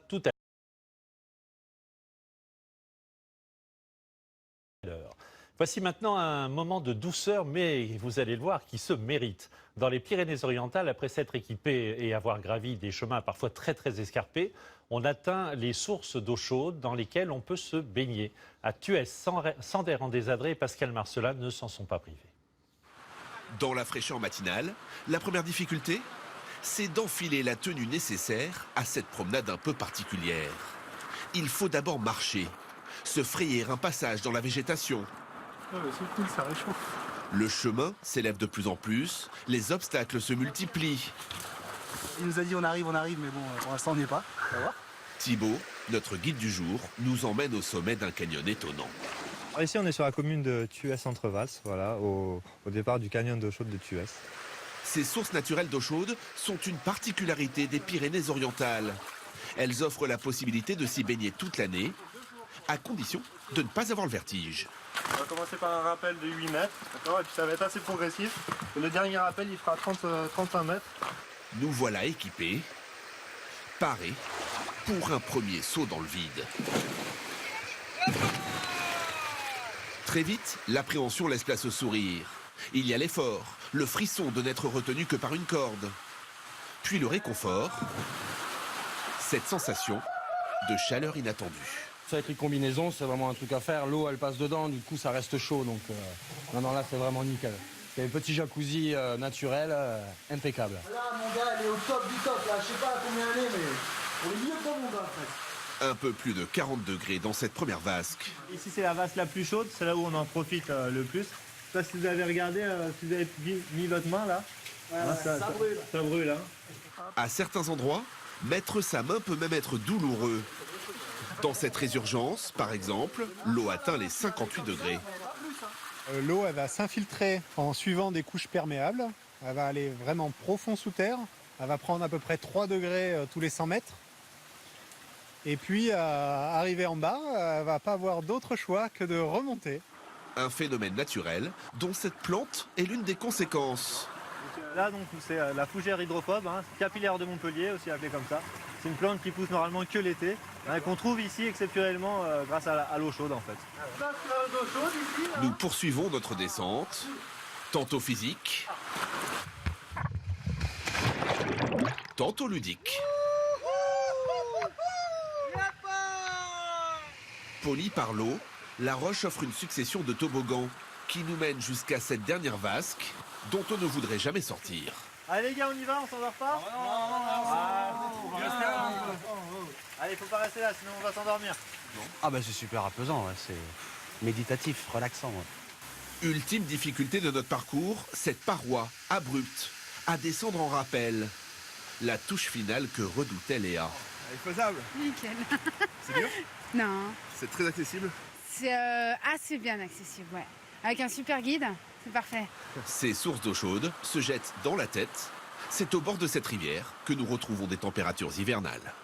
Tout à l'heure. Voici maintenant un moment de douceur, mais vous allez le voir, qui se mérite. Dans les Pyrénées-Orientales, après s'être équipé et avoir gravi des chemins parfois très escarpés, on atteint les sources d'eau chaude dans lesquelles on peut se baigner. À Thuès, Sander en Désadré et Pascal Marcelin ne s'en sont pas privés. Dans la fraîcheur matinale, la première difficulté, c'est d'enfiler la tenue nécessaire à cette promenade un peu particulière. Il faut d'abord marcher, se frayer un passage dans la végétation. Ouais, c'est cool, ça réchauffe. Le chemin s'élève de plus en plus, les obstacles se multiplient. Il nous a dit on arrive, mais bon, pour l'instant on n'y est pas. On va voir. Thibaut, notre guide du jour, nous emmène au sommet d'un canyon étonnant. Alors ici on est sur la commune de Thuès-Entrevalls, voilà, au départ du canyon d'eau chaude de Thuès. Ces sources naturelles d'eau chaude sont une particularité des Pyrénées-Orientales. Elles offrent la possibilité de s'y baigner toute l'année, à condition de ne pas avoir le vertige. On va commencer par un rappel de 8 mètres, d'accord, et puis ça va être assez progressif. Et le dernier rappel, il fera 35 mètres. Nous voilà équipés, parés pour un premier saut dans le vide. Très vite, l'appréhension laisse place au sourire. Il y a l'effort, le frisson de n'être retenu que par une corde. Puis le réconfort, cette sensation de chaleur inattendue. Avec les combinaisons, c'est vraiment un truc à faire. L'eau, elle passe dedans, du coup, ça reste chaud. Donc, non, là, c'est vraiment nickel. Il y a un petit jacuzzi naturel, impeccable. Là, mon gars, elle est au top du top. Là, je sais pas à combien elle est, mais on est mieux que dans mon gars, en fait. Un peu plus de 40 degrés dans cette première vasque. Ici, c'est la vasque la plus chaude, c'est là où on en profite le plus. Je sais pas si vous avez regardé, si vous avez mis votre main là. Ça brûle. Ça brûle, hein. À certains endroits, mettre sa main peut même être douloureux. Dans cette résurgence, par exemple, l'eau atteint les 58 degrés. L'eau, elle va s'infiltrer en suivant des couches perméables. Elle va aller vraiment profond sous terre. Elle va prendre à peu près 3 degrés tous les 100 mètres. Et puis, arriver en bas, elle va pas avoir d'autre choix que de remonter. Un phénomène naturel dont cette plante est l'une des conséquences. Là, donc, c'est la fougère hydrophobe, hein, capillaire de Montpellier, aussi appelée comme ça. C'est une plante qui pousse normalement que l'été, hein, qu'on trouve ici exceptionnellement grâce à l'eau chaude en fait. Nous poursuivons notre descente, tantôt physique, tantôt ludique. Polie par l'eau, la roche offre une succession de toboggans qui nous mènent jusqu'à cette dernière vasque dont on ne voudrait jamais sortir. Allez les gars, on y va, on s'endort pas? Allez, faut pas rester là, sinon on va s'endormir. Ah bah c'est super apaisant, ouais. C'est méditatif, relaxant. Ouais. Ultime difficulté de notre parcours, cette paroi abrupte à descendre en rappel. La touche finale que redoutait Léa. Elle est faisable. Nickel. C'est dur? Non. C'est très accessible. C'est assez bien accessible, ouais. Avec un super guide, c'est parfait. Ces sources d'eau chaude se jettent dans la tête. C'est au bord de cette rivière que nous retrouvons des températures hivernales.